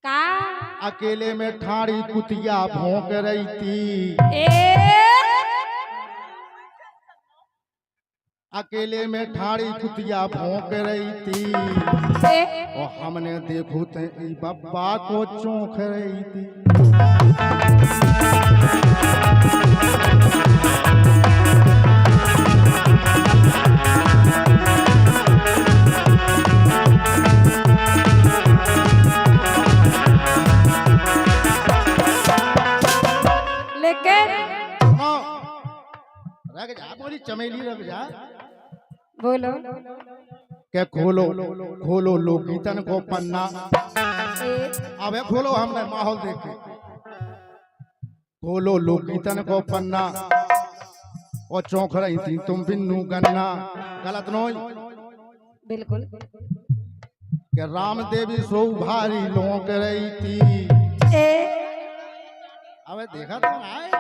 का अकेले में ठाड़ी कुतिया भौंक रही थी। अकेले में ठाड़ी कुतिया भौंक रही थी और हमने देखो ते बब्बा को चौंक रही थी। रख जा बोली चमेली रख जा। बोलो क्या खोलो खोलो लोकीतन को पन्ना। अबे खोलो हमने माहौल देखे। खोलो लोकीतन को पन्ना और चौंक रही थी तुम बिन्नू गन्ना। गलत नोई बिल्कुल। क्या राम देवी सो भारी लोक रही थी। अबे देखा तो आए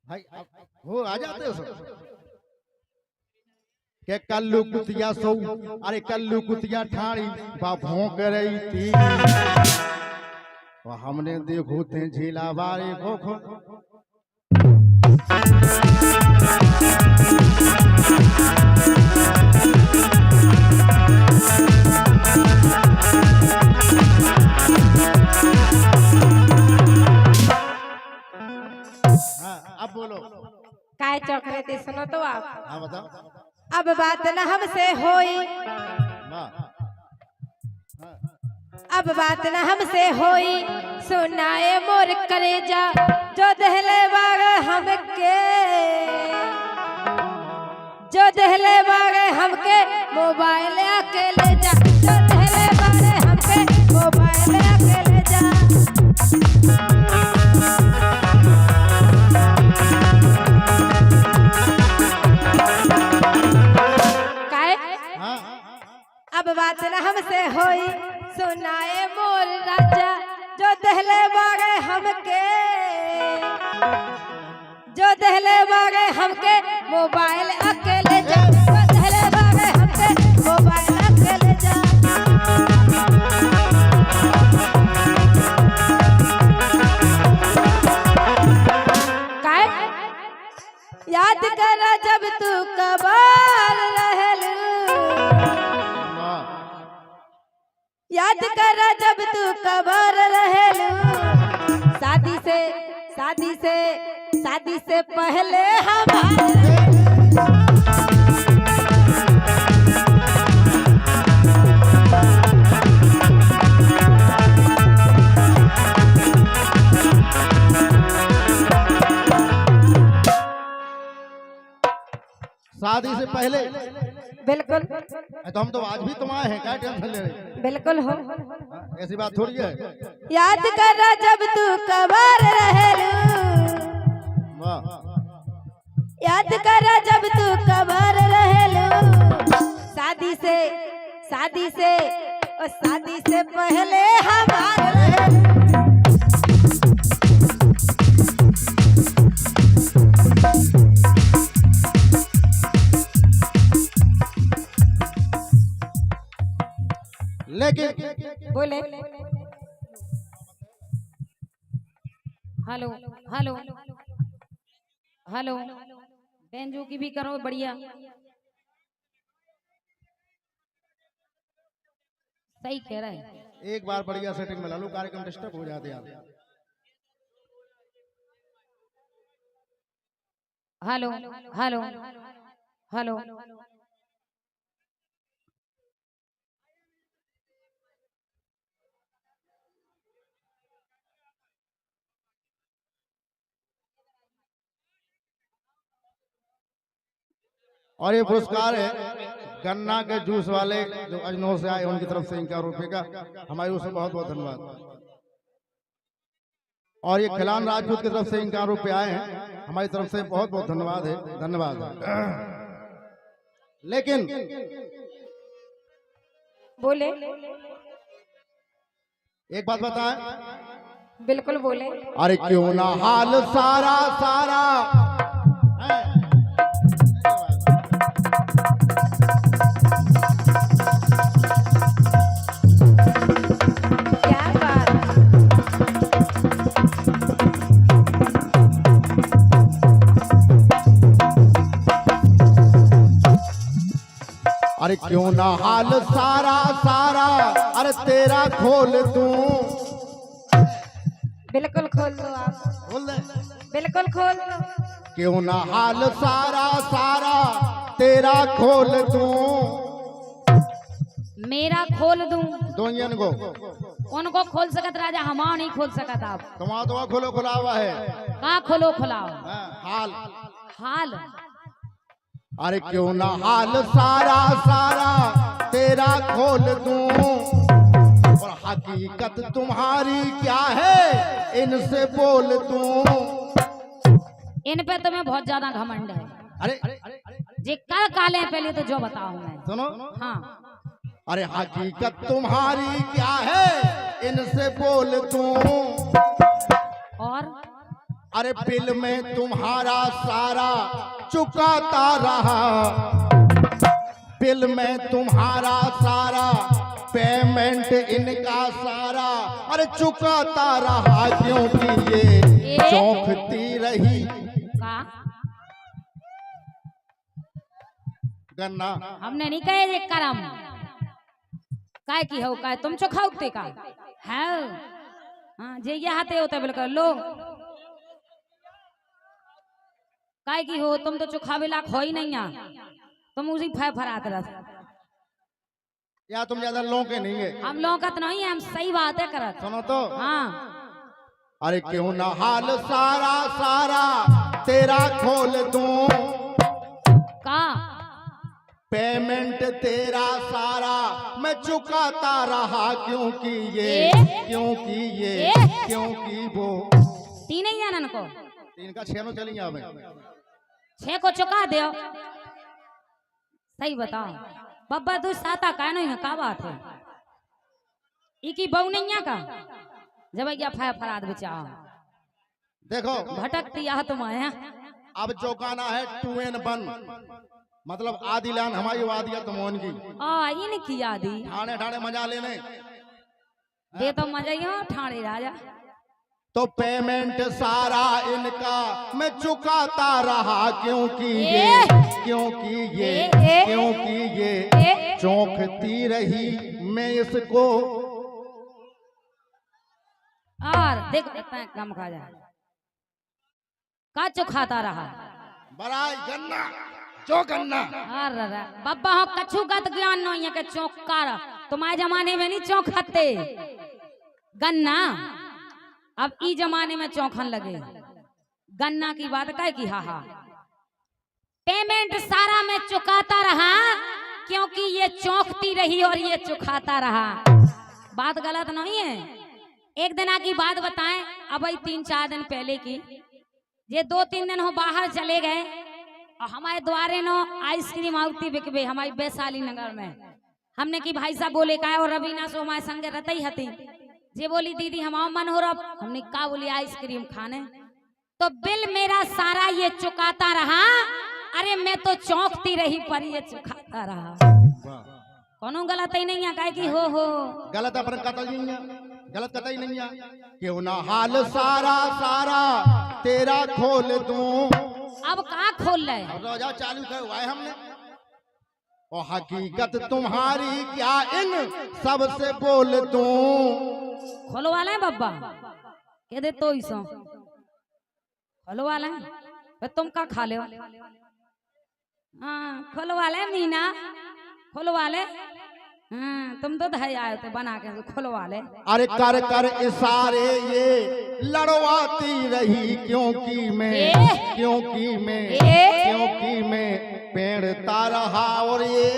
भाई वो आ जाते हो सब। के कल्लू कुतिया सो अरे कल्लू कुतिया ठाड़ी बा भौंक रही थी और हमने देखो थे झीला बारे खोखो। अब बोलो काय चौक रहे थे सुनो तो आप। हाँ बताओ। अब बात न हमसे होई, अब बात न हमसे होई, सुनाए मोर करेजा जो दहले बाग हमके, जो दहले बाग हमके मोबाइल आके ले जा, जो दहले बाग हमके मोबाइल आके ले जा। अब बात न हमसे होई, सुनाए मोर राजा जो दहले बागे हमके, जो दहले बागे हमके मोबाइल अकेले जा, जो दहले बागे हमके मोबाइल अकेले जा। काय याद कर जब तू कबार रहलू, याद कर जब तू कबर रहेलू, शादी से पहले हमारे। शादी से पहले बिल्कुल। तो हम तो आज भी तुम आए हैं, क्या टेंशन ले रहे? बिल्कुल हो, ऐसी बात थोड़ी है। याद कर जब तू कबर रहेलू, याद कर जब तू कबर रहेलू, शादी से पहले हमारे रहेलू। लेकिन बोले हेलो हेलो हेलो बेंजू की भी करो बढ़िया सही कह रहा है। एक बार बढ़िया सेटिंग में ला लो, कार्यक्रम डिस्टर्ब हो जाते यार। हेलो हेलो हेलो और ये पुरस्कार है गन्ना के जूस वाले जो अजनौर से आए उनकी तरफ से ₹51 का हमारी ओर से बहुत बहुत धन्यवाद। और ये खिलान राजपूत की तरफ से ₹51 आए हैं, हमारी तरफ से बहुत बहुत धन्यवाद है, धन्यवाद। लेकिन बोले एक बात बताएं। बिल्कुल बोले। अरे क्यों ना हाल सारा सारा अरे क्यों ना हाल सारा सारा अरे तेरा खोल दूं। बिल्कुल खोल लो आप, बोल दे। बिल्कुल खोल लो। क्यों ना हाल सारा सारा तेरा खोल दूं। मेरा खोल दूं। दोयन को उनको खोल सकत राजा, हमारा नहीं खोल सकत आप। तुम्हारा तो खोलो खुला हुआ है। कहाँ खोलो खुलाओ? हाल हाल। अरे क्यों ना हाल सारा सारा तेरा खोल दूं। और हकीकत तुम्हारी क्या है इनसे बोल दूं। इन पे तुम्हें बहुत ज्यादा घमंड है। अरे जे कर काले पहले तो जो बताओ मैं। सुनो। हाँ। अरे हकीकत तुम्हारी क्या है इनसे बोल दूं। और अरे बिल में तुम्हारा सारा चुकाता रहा। बिल में तुम्हारा सारा पेमेंट इनका सारा अरे चुकाता रहा। क्योंकि ये चौंकती रही। का गन्ना हमने नहीं कहे ये करम काय की हो काय तुम चुखाओते का है। हाँ जे यहाँ होते बिल्कुल लो काय की हो, तुम तो चुखावे लाख हो ही नहीं यहाँ, तुम उसी फरात रस। या तुम ज्यादा लोग के नहीं है। हम लोग का तो नहीं है, हम सही बातें करत। सुनो तो। हाँ। अरे क्यों ना हाल सारा सारा तेरा खोल दूं। का पेमेंट तेरा सारा मैं चुकाता रहा। क्योंकि ये क्योंकि वो तीन ही जानन को तीन का छह नो चली जावे। 6 को चुका दो। सही बताओ बब्बा तू साता का नहीं है, का बात है? इकी बहू नहीं है का जब या फराद बचाओ। देखो भटकती यह तुम आया। अब चौकाना है 2 in 1 मतलब आधी लान हमारी वादिया तुम की इनकी आदि ठाणे ठाणे मजा लेने दे तो मजा ही हो ठाणे राजा। तो पेमेंट सारा इनका मैं चुकाता रहा। क्योंकि ये चौंकती रही मैं इसको। और देखो इतना कम खा जा का चुखाता रहा। बराई गन्ना जो गन्ना। अरे बब्बा हो कछु गत ज्ञान नहीं है के चौकार तुम्हारे जमाने में नहीं चौंकते गन्ना, अब ई जमाने में चौंकन लगे। गन्ना की बात काय की हा। पेमेंट सारा मैं चुकाता रहा क्योंकि ये चौंकती रही और ये चुकाता रहा। बात गलत नहीं है। एक दिन की बात बताएं, अब 3-4 दिन पहले की, ये 2-3 दिन हो बाहर चले गए और हमारे द्वारे नो आइसक्रीम आउती बिकबे हमारी वैशाली नगर में। हमने की भाई साहब बोले का और रवीना सो हमारे संगे रहती हती। जे बोली दीदी हमारा मन हो रहा, हमने का बोली आइसक्रीम खाने। तो बिल मेरा सारा ये चुकाता रहा। अरे मैं तो चौंकती रही पर ये चुकाता रहा। कोनो गलत ही नहीं है काहे की हो गलत अपन कतई नहीं है, गलत कतई नहीं है। क्यों ना हाल सारा सारा तेरा खोल दूं। अब कहाँ खोल रहे अब रोजा चालू कर हुआ है हमने। और हकीकत तुम्हारी क्या इन सबसे बोल दूं। खोलो वाला है बब्बा कह दे तो इसो खोलो वाला है तो तुम का खा ले। हाँ खोलो वाला है मीना, खोलो वाले। तुम तो धै आए थे बना के खोलो वाले। अरे कर कर इशारे ये लड़वाती रही क्योंकि मैं पेड़ता रहा। और ये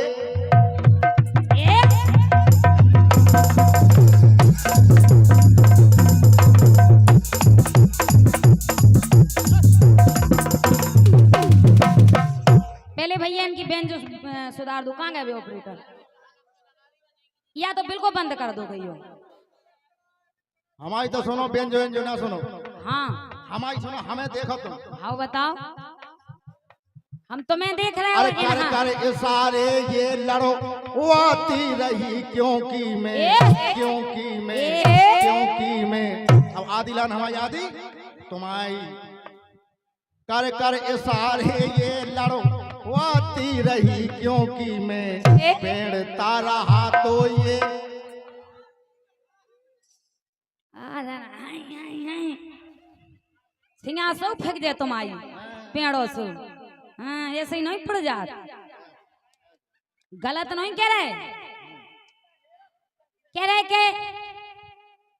पहले भैया इनकी बेंच जो सुधार दो। कहाँ गए ऑपरेटर? या तो बिल्कुल बंद कर दो भैया। हमारी तो सुनो बेंच जो ना सुनो। हाँ हमारी सुनो, हमें देखो तुम। हाँ बताओ हम तुम्हें देख रहे अरे हैं। कर कर इशारे ये लड़ो आती रही क्योंकि मैं अब आदिलान हमारी आदि तुम्हारी। कर कर इशारे ये लड़ो आती रही क्योंकि मैं पेड़ता रहा तो ये सिंहासो फेंक दे तुम आई पेड़ों से। हाँ ऐसे ही नहीं पड़ जात, गलत नहीं कह रहे के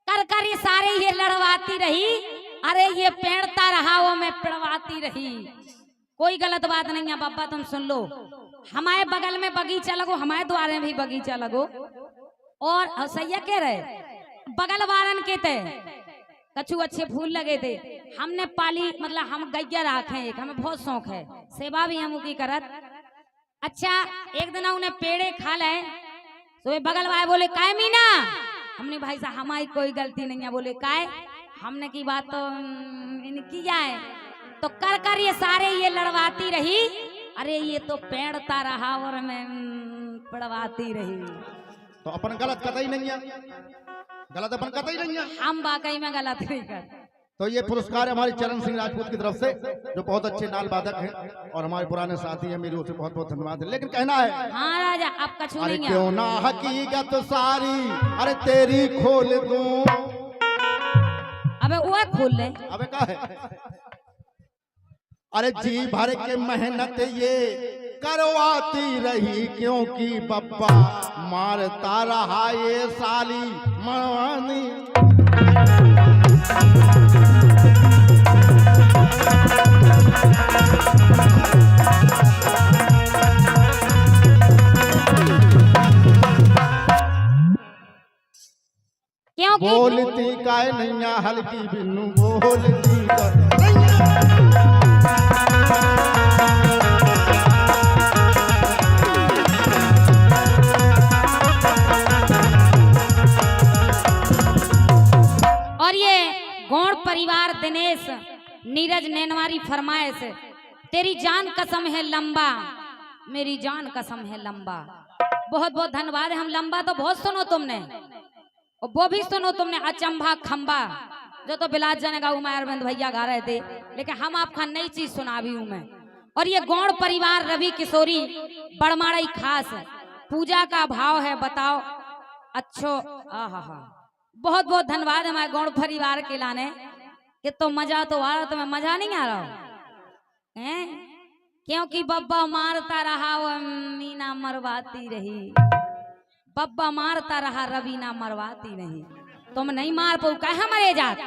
कर कर ये सारे ये लड़वाती रही, अरे ये पेड़ता रहा वो मैं पेड़वाती रही। कोई गलत बात नहीं है बाबा, तुम सुन लो। हमारे बगल में बगीचा लगो, हमारे द्वारे में भी बगीचा लगो, और सैया कह रहे बगल वारन के थे कछु अच्छे फूल लगे थे, हमने पाली मतलब हम गैया रखे एक, हमें बहुत शौक है, सेवा भी हम की करत। अच्छा एक दिन उन्हें पेड़े खा ले तो वे बगल वाले बोले काय मीना, हमने भाई साहब हमारी कोई गलती नहीं है, बोले काय, हमने की बात तो किया है, तो कर कर ये सारे ये लड़वाती रही, अरे ये तो पेड़ता रहा और मैं पड़वाती रही। तो अपन गलत कतई नहीं है, गलत अपन कतई नहीं है, हम वाकई में गलत नहीं कर। तो ये पुरस्कार है हमारे चरण सिंह राजपूत की तरफ से, जो बहुत अच्छे नाल वादक हैं और हमारे पुराने साथी हैं, मेरी ओर से बहुत बहुत धन्यवाद है। लेकिन कहना है हाँ राजा आप कछु अरे नहीं क्यों ना हकीकत सारी अरे तेरी खोल दूं, अबे वो खोल ले, अबे का है, अरे जी भर के मेहनत ये करवाती रही क्योंकि बब्बा मारता रहा ये साली मरवानी। क्यों बोलती काय नैया हल्की बिन्नू बोलती और ये गौड़ परिवार दिनेश नीरज नैनवारी फरमाइश, तेरी जान कसम है लंबा, मेरी जान कसम है लंबा। बहुत बहुत धन्यवाद है। हम लंबा तो बहुत सुनो तुमने, और वो भी सुनो तुमने अचंभा खंबा, जो तो बिलाज जाने का उमा अरविंद भैया गा रहे थे, लेकिन हम आपका नई चीज सुना भी हूं मैं। और ये गौड़ परिवार रवि किशोरी बड़माड़ई खास, पूजा का भाव है बताओ अच्छो। आहा बहुत बहुत धन्यवाद हमारे गौड़ परिवार के लाने, कि तो मजा तो आ रहा, तुम्हें मजा नहीं आ रहा है, क्योंकि बब्बा मारता रहा वो मीना मरवाती रही, बब्बा मारता रहा रवीना मरवाती नहीं। तुम नहीं मार पाऊ कह हमारे जात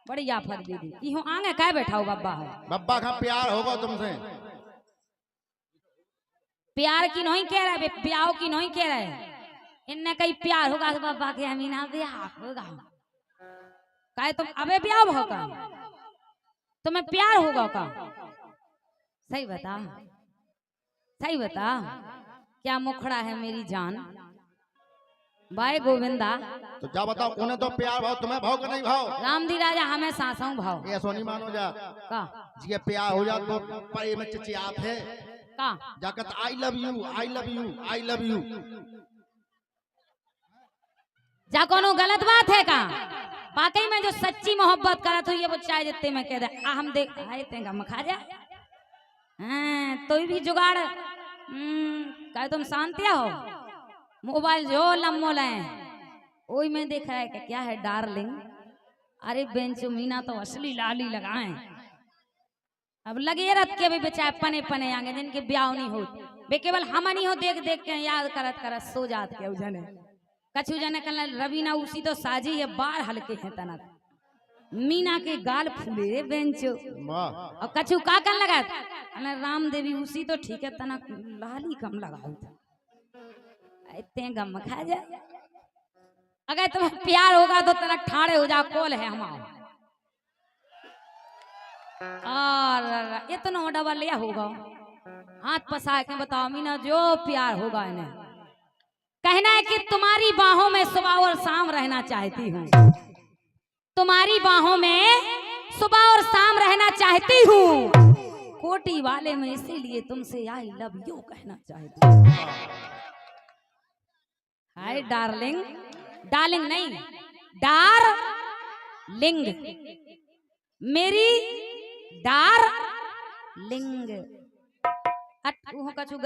बड़ी आफत दीदी इहो आगे कह बैठा हो बब्बा हो, बब्बा का प्यार होगा तुमसे, प्यार की नहीं कह रहे, ब्याह की नहीं कह रहे, इनने कहीं प्यार होगा तो बब्बा के अमीना ब्याह होगा, कहे तुम अबे ब्याह होगा, तुम्हें प्यार होगा का, सही बता, सही बता, क्या मुखड़ा है मेरी जान भाई गोविंदा। तो जा बताओ उन्हें तो प्यार भाव, तुम्हें भाव का नहीं भाव। रामधी राजा हमें सांसों भाव ये सोनी मानो जा का, जी प्यार हो जा तो परे में चिचियात है का जाकत I love you I love you I love you, जा कोनो गलत बात है का, वाकई में जो सच्ची मोहब्बत करा तो ये वो चाहे जितने में कह दे हम देख आए थे हम खा जा, हाँ तो भी जुगाड़ कहे तुम शांतिया हो, मोबाइल जो लम्बो लाए वही में देख रहा है कि क्या है डार्लिंग, अरे बेंचो मीना तो असली लाली लगाए, अब लगे रथ के भी बेचारे पने पने आगे जिनके ब्याह नहीं हो, बे केवल हम नहीं हो देख देख के याद करत करत सो जात के उजने, कछु जने कल रवीना उसी तो साजी है बार हल्के हैं तनक, मीना के गाल फूले बेंचो, और कछु का कन लगा राम देवी उसी तो ठीक है तनक लाली कम लगाओ इतने गम खा जा, अगर तुम्हें प्यार होगा तो तनक ठाड़े हो जा, कोल है हमारा और इतना डबल लिया होगा, हाथ पसा के बताओ मीना जो प्यार होगा इन्हें, कहना है कि तुम्हारी बाहों में सुबह और शाम रहना चाहती हूँ, तुम्हारी बाहों में सुबह और शाम रहना चाहती हूँ, कोटी वाले में इसीलिए तुमसे आई लव यू कहना चाहती हूँ। हाय डार्लिंग, डार्लिंग नहीं डार्लिंग, मेरी डार्लिंग, अट उहो कछु